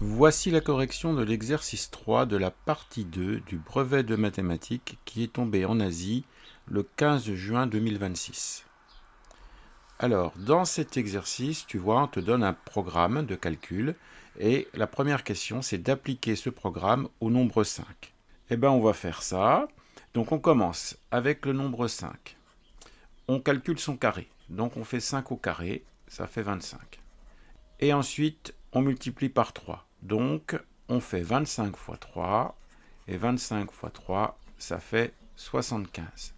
Voici la correction de l'exercice 3 de la partie 2 du brevet de mathématiques qui est tombé en Asie le 15 juin 2026. Alors, dans cet exercice, tu vois, on te donne un programme de calcul et la première question, c'est d'appliquer ce programme au nombre 5. Eh bien, on va faire ça. Donc, on commence avec le nombre 5. On calcule son carré. Donc, on fait 5 au carré, ça fait 25. Et ensuite, on multiplie par 3. Donc, on fait 25 fois 3, et 25 fois 3, ça fait 75.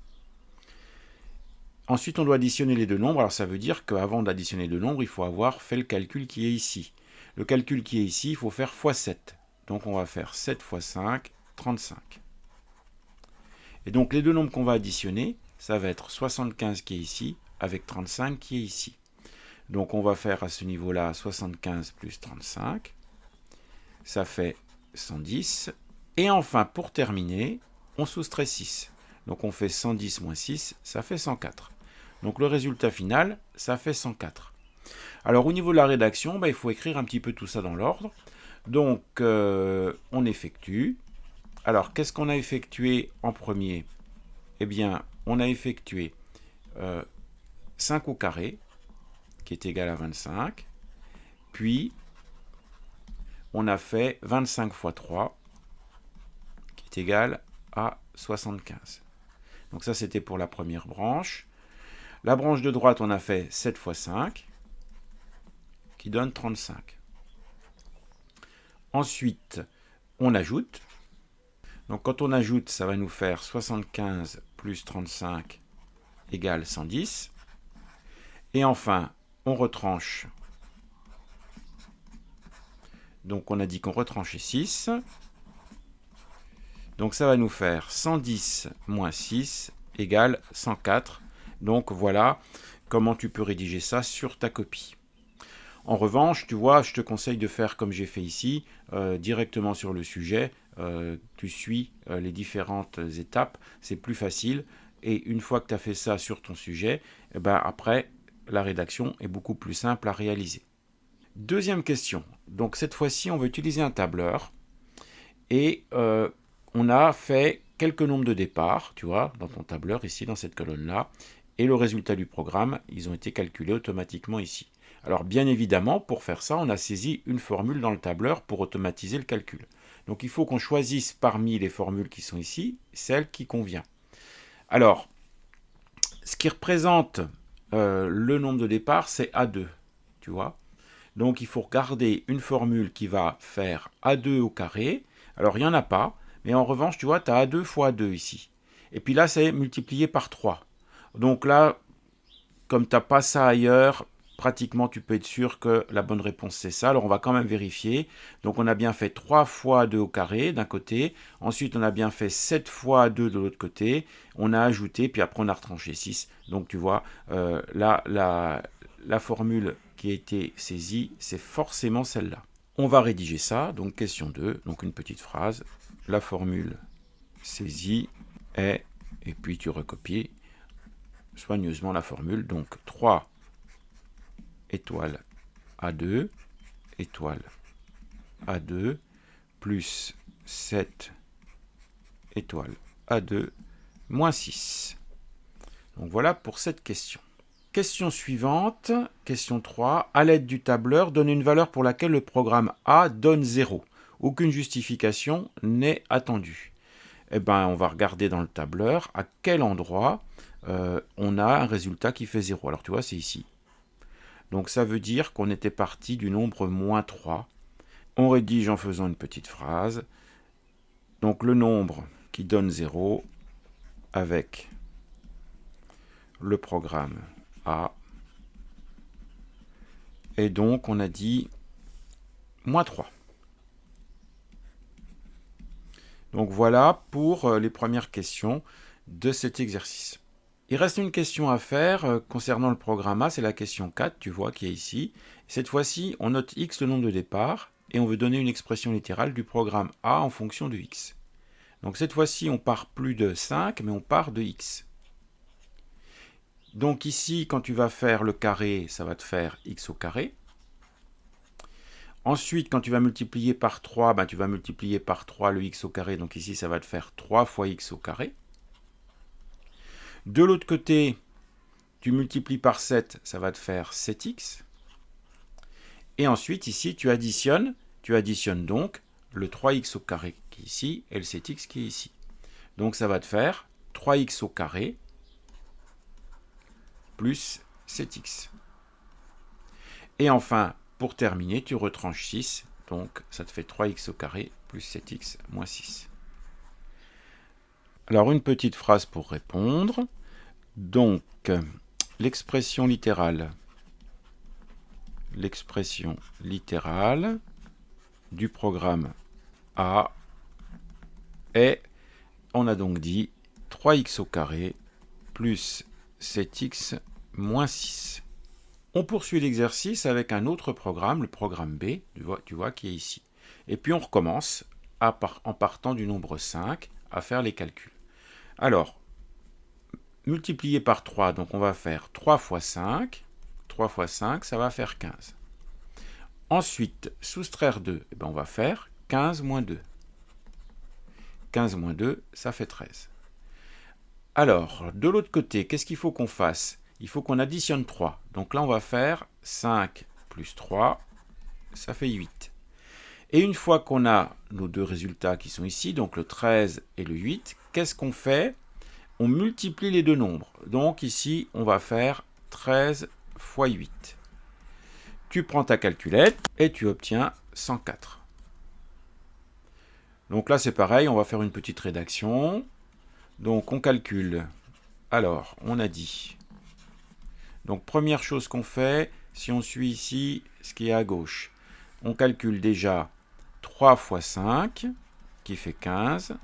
Ensuite, on doit additionner les deux nombres. Alors, ça veut dire qu'avant d'additionner les deux nombres, il faut avoir fait le calcul qui est ici. Le calcul qui est ici, il faut faire x 7. Donc, on va faire 7 fois 5, 35. Et donc, les deux nombres qu'on va additionner, ça va être 75 qui est ici, avec 35 qui est ici. Donc, on va faire à ce niveau-là 75 plus 35. Ça fait 110. Et enfin, pour terminer, on soustrait 6. Donc, on fait 110 moins 6, ça fait 104. Donc, le résultat final, ça fait 104. Alors, au niveau de la rédaction, il faut écrire un petit peu tout ça dans l'ordre. Donc, on effectue. Alors, qu'est-ce qu'on a effectué en premier? Eh bien, on a effectué 5 au carré, qui est égal à 25. Puis, on a fait 25 fois 3, qui est égal à 75. Donc ça, c'était pour la première branche. La branche de droite, on a fait 7 fois 5, qui donne 35. Ensuite, on ajoute. Donc quand on ajoute, ça va nous faire 75 plus 35 égale 110. Et enfin, on retranche. Donc on a dit qu'on retranchait 6. Donc ça va nous faire 110 moins 6 égale 104. Donc voilà comment tu peux rédiger ça sur ta copie. En revanche, tu vois, je te conseille de faire comme j'ai fait ici, directement sur le sujet. Tu suis les différentes étapes, c'est plus facile. Et une fois que tu as fait ça sur ton sujet, après, la rédaction est beaucoup plus simple à réaliser. Deuxième question. Donc cette fois-ci, on va utiliser un tableur. Et on a fait quelques nombres de départ, tu vois, dans ton tableur, ici, dans cette colonne-là. Et le résultat du programme, ils ont été calculés automatiquement ici. Alors bien évidemment, pour faire ça, on a saisi une formule dans le tableur pour automatiser le calcul. Donc il faut qu'on choisisse parmi les formules qui sont ici, celle qui convient. Alors, ce qui représente le nombre de départ, c'est A2, tu vois. Donc il faut regarder une formule qui va faire A2 au carré. Alors il n'y en a pas, mais en revanche, tu vois, tu as A2 fois A2 ici. Et puis là, c'est multiplié par 3. Donc là, comme tu n'as pas ça ailleurs, pratiquement tu peux être sûr que la bonne réponse c'est ça. Alors on va quand même vérifier. Donc on a bien fait 3 fois 2 au carré d'un côté. Ensuite on a bien fait 7 fois 2 de l'autre côté. On a ajouté, puis après on a retranché 6. Donc tu vois, là, la formule qui a été saisie, c'est forcément celle-là. On va rédiger ça. Donc question 2, donc une petite phrase. La formule saisie est, et puis tu recopies soigneusement la formule. Donc 3 étoile A2, étoile A2, plus 7 étoile A2, moins 6. Donc voilà pour cette question. Question suivante, question 3. À l'aide du tableur, donne une valeur pour laquelle le programme A donne 0. Aucune justification n'est attendue. Eh bien, on va regarder dans le tableur à quel endroit on a un résultat qui fait 0. Alors tu vois, c'est ici. Donc ça veut dire qu'on était parti du nombre moins 3. On rédige en faisant une petite phrase. Donc le nombre qui donne 0 avec le programme A. Et donc on a dit moins 3. Donc voilà pour les premières questions de cet exercice. Il reste une question à faire concernant le programme A, c'est la question 4, tu vois, qui est ici. Cette fois-ci, on note x le nombre de départ, et on veut donner une expression littérale du programme A en fonction de x. Donc cette fois-ci, on part plus de 5, mais on part de x. Donc ici, quand tu vas faire le carré, ça va te faire x au carré. Ensuite, quand tu vas multiplier par 3, ben, tu vas multiplier par 3 le x au carré. Donc ici, ça va te faire 3 fois x au carré. De l'autre côté, tu multiplies par 7, ça va te faire 7x. Et ensuite, ici, tu additionnes donc le 3x au carré qui est ici et le 7x qui est ici. Donc ça va te faire 3x au carré plus 7x. Et enfin, pour terminer, tu retranches 6, donc ça te fait 3x au carré plus 7x moins 6. Alors une petite phrase pour répondre. Donc, l'expression littérale du programme A est, on a donc dit, 3x au carré plus 7x moins 6. On poursuit l'exercice avec un autre programme, le programme B, tu vois, qui est ici. Et puis on recommence en partant du nombre 5 à faire les calculs. Alors, multiplié par 3, donc on va faire 3 fois 5. 3 fois 5, ça va faire 15. Ensuite, soustraire 2, on va faire 15 moins 2. 15 moins 2, ça fait 13. Alors, de l'autre côté, qu'est-ce qu'il faut qu'on fasse? Il faut qu'on additionne 3. Donc là, on va faire 5 plus 3, ça fait 8. Et une fois qu'on a nos deux résultats qui sont ici, donc le 13 et le 8, qu'est-ce qu'on fait? On multiplie les deux nombres. Donc ici, on va faire 13 fois 8. Tu prends ta calculette et tu obtiens 104. Donc là, c'est pareil, on va faire une petite rédaction. Donc on calcule. Alors, on a dit. Donc première chose qu'on fait, si on suit ici ce qui est à gauche, on calcule déjà 3 fois 5, qui fait 15,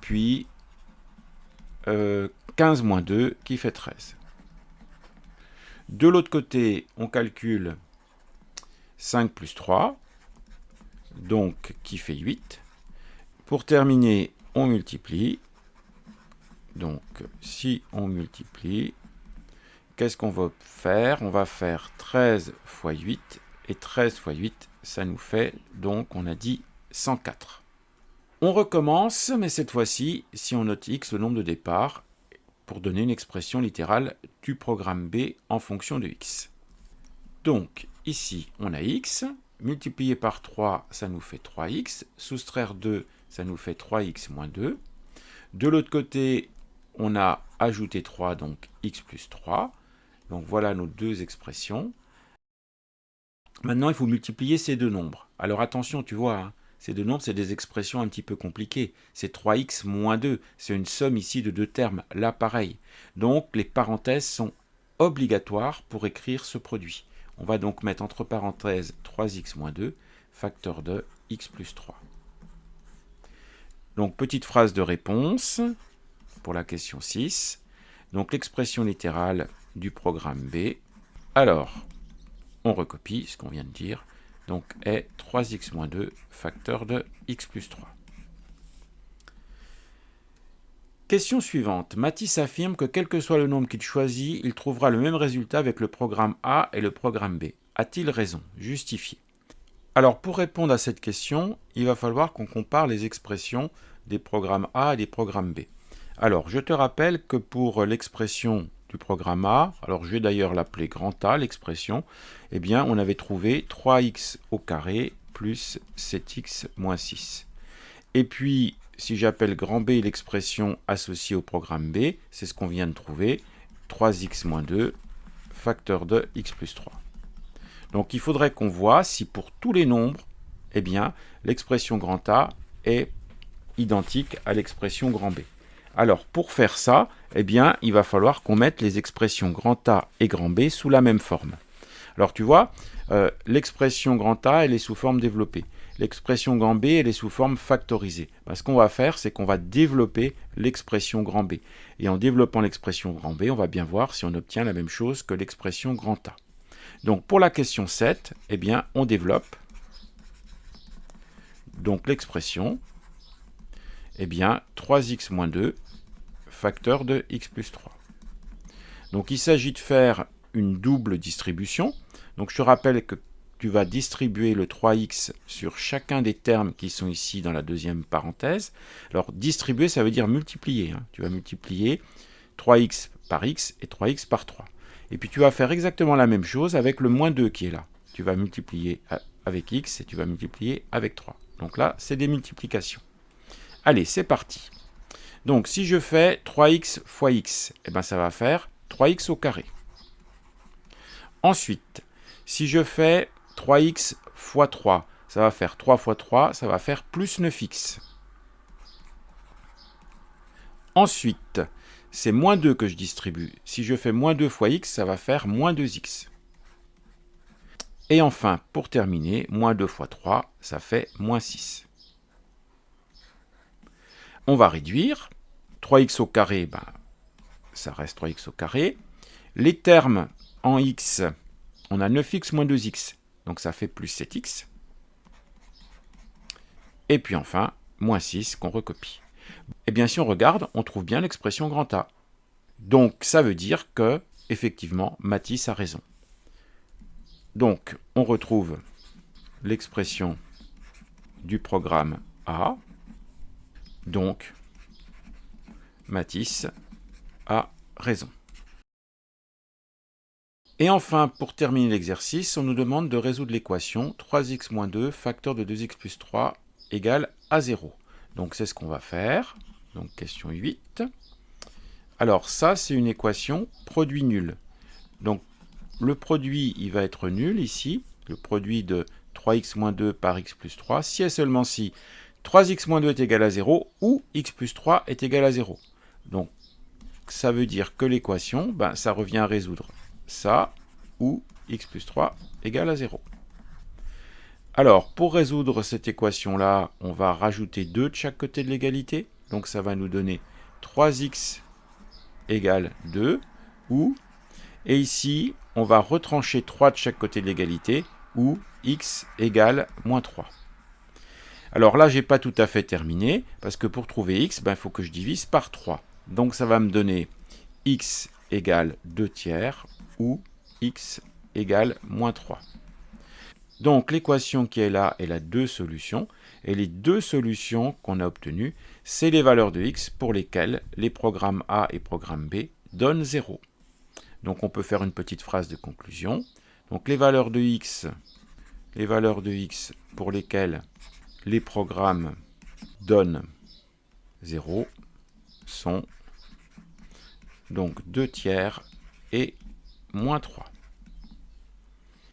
puis 15 moins 2, qui fait 13. De l'autre côté, on calcule 5 plus 3, donc qui fait 8. Pour terminer, on multiplie. Donc, si on multiplie, qu'est-ce qu'on va faire? On va faire 13 fois 8, et 13 fois 8, ça nous fait, donc, on a dit 104. On recommence, mais cette fois-ci, si on note x, le nombre de départ, pour donner une expression littérale du programme B en fonction de x. Donc, ici, on a x, multiplié par 3, ça nous fait 3x, soustraire 2, ça nous fait 3x moins 2. De l'autre côté, on a ajouté 3, donc x plus 3. Donc voilà nos deux expressions. Maintenant, il faut multiplier ces deux nombres. Alors attention, tu vois, hein, ces deux nombres, c'est des expressions un petit peu compliquées. C'est 3x moins 2. C'est une somme ici de deux termes. Là, pareil. Donc, les parenthèses sont obligatoires pour écrire ce produit. On va donc mettre entre parenthèses 3x moins 2, facteur de x plus 3. Donc, petite phrase de réponse pour la question 6. Donc, l'expression littérale du programme B. Alors, on recopie ce qu'on vient de dire. Donc, est 3x moins 2, facteur de x plus 3. Question suivante. Mathis affirme que quel que soit le nombre qu'il choisit, il trouvera le même résultat avec le programme A et le programme B. A-t-il raison? Justifié. Alors, pour répondre à cette question, il va falloir qu'on compare les expressions des programmes A et des programmes B. Alors, je te rappelle que pour l'expression du programme A, alors je vais d'ailleurs l'appeler grand A, l'expression, eh bien, on avait trouvé 3x au carré plus 7x moins 6. Et puis, si j'appelle grand B l'expression associée au programme B, c'est ce qu'on vient de trouver, 3x moins 2, facteur de x plus 3. Donc, il faudrait qu'on voit si pour tous les nombres, eh bien, l'expression grand A est identique à l'expression grand B. Alors, pour faire ça, eh bien, il va falloir qu'on mette les expressions grand A et grand B sous la même forme. Alors, tu vois, l'expression grand A, elle est sous forme développée. L'expression grand B, elle est sous forme factorisée. Ce qu'on va faire, c'est qu'on va développer l'expression grand B. Et en développant l'expression grand B, on va bien voir si on obtient la même chose que l'expression grand A. Donc, pour la question 7, eh bien, on développe donc l'expression, eh bien, 3x moins 2, facteur de x plus 3. Donc, il s'agit de faire une double distribution. Donc, je te rappelle que tu vas distribuer le 3x sur chacun des termes qui sont ici dans la deuxième parenthèse. Alors, distribuer, ça veut dire multiplier. Hein. Tu vas multiplier 3x par x et 3x par 3. Et puis, tu vas faire exactement la même chose avec le moins 2 qui est là. Tu vas multiplier avec x et tu vas multiplier avec 3. Donc là, c'est des multiplications. Allez, c'est parti. Donc, si je fais 3x fois x, eh ben, ça va faire 3x au carré. Ensuite, si je fais 3x fois 3, ça va faire 3 fois 3, ça va faire plus 9x. Ensuite, c'est moins 2 que je distribue. Si je fais moins 2 fois x, ça va faire moins 2x. Et enfin, pour terminer, moins 2 fois 3, ça fait moins 6. On va réduire. 3x au carré, ben, ça reste 3x au carré. Les termes en x, on a 9x moins 2x, donc ça fait plus 7x. Et puis enfin, moins 6 qu'on recopie. Et bien si on regarde, on trouve bien l'expression grand A. Donc ça veut dire que, effectivement, Matisse a raison. Donc on retrouve l'expression du programme A. Donc Matisse a raison. Et enfin, pour terminer l'exercice, on nous demande de résoudre l'équation 3x moins 2 facteur de 2x plus 3 égale à 0. Donc c'est ce qu'on va faire. Donc question 8. Alors ça, c'est une équation produit nul. Donc le produit, il va être nul ici. Le produit de 3x moins 2 par x plus 3, si et seulement si 3x moins 2 est égal à 0 ou x plus 3 est égal à 0. Donc ça veut dire que l'équation, ben, ça revient à résoudre ça ou x plus 3 égale à 0. Alors, pour résoudre cette équation-là, on va rajouter 2 de chaque côté de l'égalité. Donc ça va nous donner 3x égale 2, ou, et ici, on va retrancher 3 de chaque côté de l'égalité, ou x égale moins 3. Alors là, je n'ai pas tout à fait terminé, parce que pour trouver x, ben, il faut que je divise par 3. Donc ça va me donner x égale 2 tiers, ou x égale moins 3. Donc l'équation qui est là, elle a deux solutions, et les deux solutions qu'on a obtenues, c'est les valeurs de x pour lesquelles les programmes A et programme B donnent 0. Donc on peut faire une petite phrase de conclusion. Donc les valeurs de x pour lesquelles les programmes donnent 0 sont donc 2 tiers et moins 3.